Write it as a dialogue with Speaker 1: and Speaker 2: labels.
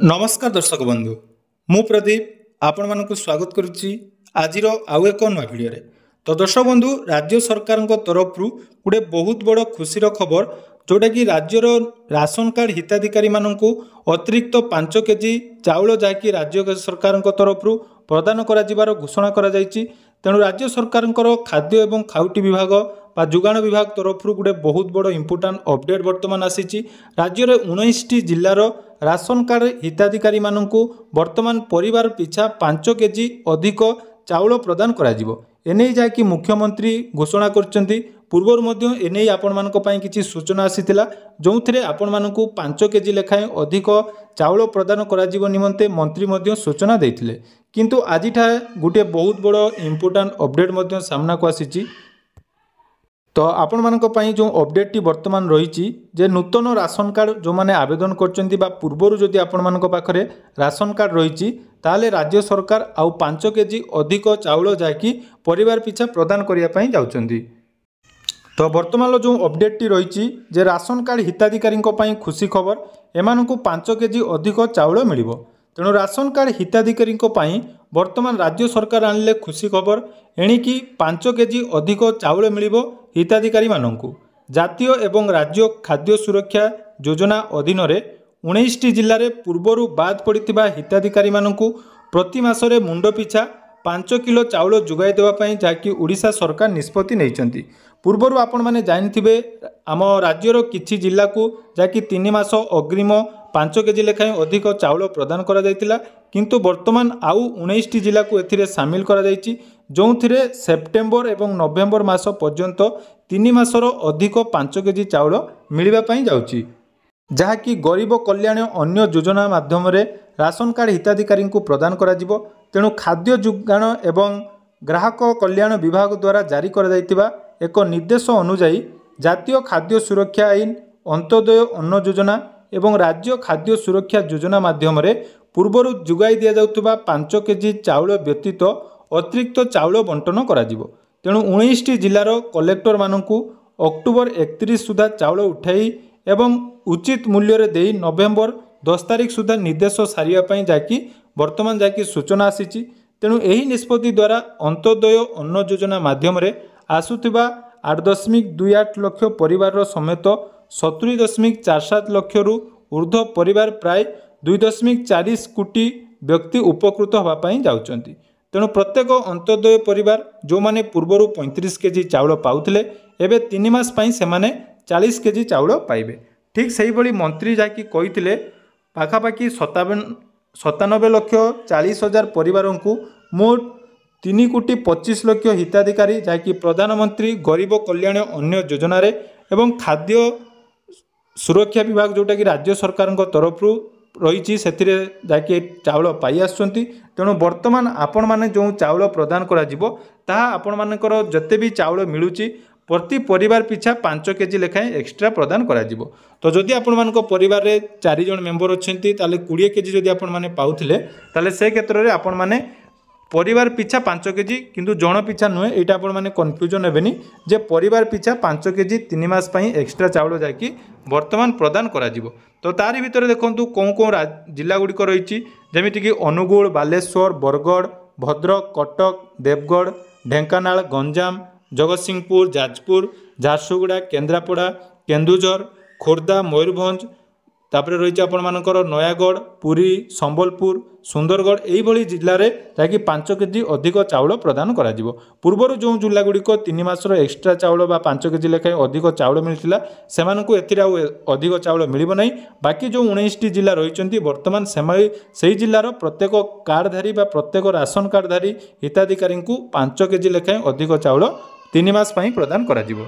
Speaker 1: नमस्कार दर्शक बंधु मु प्रदीप आपण मानक स्वागत करुच्ची आज आउ एक नवा भिडियो तो दर्शक बंधु राज्य सरकार तरफ गोटे बहुत बड़ खुशीर खबर जोटा कि राज्यर राशन कार्ड हिताधिकारी मानू अतिरिक्त 5 केजी चाउल जहाँकि राज्य सरकार तरफ प्रदान कर घोषणा कर तेणु राज्य सरकार खाद्य एवं खाउटी विभाग बा जुगाण विभाग तरफ गोटे बहुत बड़ इंपोर्टाट अपडेट बर्तमान आसी राज्य में 19टी जिलार राशन कार्ड हिताधिकारी मानू वर्तमान परिवार पिछा 5 केजी अधिक चाउल प्रदान कराने जहाँकि मुख्यमंत्री घोषणा करछंती पूर्वर मध्य एने आपण मानक पई किछि सूचना आसीथिला जो थे आपण मानक 5 केजी लेखाएं अधिक चाउल प्रदान कराजिबो निमंते मंत्री मध्य सूचना देथिले किंतु आजिठा गोटे बहुत बड़ इंपोर्टाट अपडेट मध्य सामना को आसीछि तो आपण मानक पई जो अपडेट टी वर्तमान रही जे नूतन राशन कार्ड जो माने आवेदन करचंती बा पूर्वरु जदि आपण मानक पाखरे राशन कार्ड रही ताले राज्य सरकार आउ 5 केजी अधिक चाउल जाकी परिवार पिछा प्रदान करिया पई जाउचंती। तो वर्तमान जो अपडेट टी रही जे राशन कार्ड हिताधिकारी पई खुशी खबर एमानकु 5 केजी अधिक चाउल मिलिबो तेणु राशन कार्ड हिताधिकारी पई वर्तमान राज्य सरकार आनिले खुशी खबर एणिकी 5 केजी अधिक चाउल मिलिबो हिताधिकारी मानंकु जातीय एवं राज्य खाद्य सुरक्षा योजना अधीन 19टी जिले में पूर्वर बाद पड़ता हिताधिकारी मानंकु प्रति मासरे मुंड पिछा 5 किलो चाउल जोगाई देवाई जहाँकि ओडिशा सरकार निष्पत्ति नहीं पूर्वर आपण मैंने जानिथिबे आम राज्यर किछि जिला को जहाँकि 3 मास अग्रिम 5 केजी लेखाएं अधिक चाउल प्रदान करा जायतिला किंतु वर्तमान आउ 19टी जिला को एथिरे सामिल करा जायछि जो सेप्टेम्बर एवं नवेम्बर मास पर्यंत 3 मासर अधिक 5 केजी चाउल मिलवा पाई जाउछि जहाँकि गरीब कल्याण अन्य योजना माध्यम राशन कार्ड हिताधिकारी को प्रदान करा जिवो तेणु खाद्य जुगाण एवं ग्राहक कल्याण विभाग द्वारा जारी कर जायतिबा एक निर्देश अनुजाई जातीय खाद्य सुरक्षा आईन अंत्योदय अन्न योजना एवं राज्य खाद्य सुरक्षा योजना माध्यम पूर्वर जोगाई दि जाउतबा 5 केजी चाउल व्यतीत अतिरिक्त चाउल बंटन करा जिवो तेणु 19टी जिलार कलेक्टर मानू अक्टोबर 31 सुधा चाउल उठाई एवं उचित मूल्य रे देई नवेम्बर 10 तारिख सुधा निर्देश सारिया जाकि वर्तमान जाकि सूचना आसी तेणु यही निष्पत्ति द्वारा अंत्योदय अन्न योजना माध्यम आसुथिबा 8.28 लाख परिवार समेत 70.47 लाख रु ऊर्ध्व परिवार प्राय 2.40 कोटी व्यक्ति उपकृत होगापाई जाउचंती तेणु प्रत्येक अंत्योदय परिवार जो माने पूर्वर 35 केजी चाउल पाउथिले एबे 3 मास पई सेमाने 40 केजी चाउल पाइबे ठीक सही भली मंत्री जाकि कहिथिले पाखापाखि 97 लाख 40 हजार परिवार को मोट 3 कोटी 25 लाख हिताधिकारी जहाँकि प्रधानमंत्री गरीब कल्याण अन्य योजना रे एवं खाद्य सुरक्षा विभाग जोटा कि राज्य सरकार तरफ रही से चाउल पाई आसुंती तेणु वर्तमान आपण माने जो चाउल प्रदान करा जिवो ताहा आपण मानकर जते भी चाउल मिलुची प्रति परिवार पिछा 5 केजी लेखाएं एक्स्ट्रा प्रदान करा जिवो तो जदि आपण मानक परिवार रे 4 जन मेंबर अछंती ताले 20 केजी जदि आपण माने पाउथिले ताले से क्षेत्र रे आपण माने परिवार पिछा 5 केजी किंतु जन पिछा नुहे यहाँ आपण मैंने कन्फ्यूजन हेनी जे परिवार पिछा 5 केजी 3 मास पई एक्स्ट्रा चाउल जाकि वर्तमान प्रदान करा जिवो तो तारी भितर देखंतु कौन कौन जिला गुड़िक रही जमीक अनुगुल बालेश्वर बरगढ़ भद्रक कटक देवगढ़ ढेंकानाल गंजाम जगतसिंहपुर जाजपुर झारसुगुड़ा केन्द्रापड़ा केन्दुझर खोर्धा मयूरभंज तापर रही आपण मानकर नयागढ़ पुरी संबलपुर सुंदरगढ़ यही जिले में जहाँकि 5 केजी अधिक चाउल प्रदान करा जिवो पूर्वर जो जिला गुड़िक 3 मासर एक्स्ट्रा चाउल बा 5 केजी लेखाएं अधिक चाउल मिलता सेमानकु एथिरे अधिक चाउल मिलिबो नहीं बाकी जो 19टी जिला रही वर्तमान से जिलार प्रत्येक कार्डधारी बा प्रत्येक राशन कार्डधारी हिताधिकारी को 5 केजी लेखाएं अधिक चाउल 3 मास पई प्रदान करा जिवो।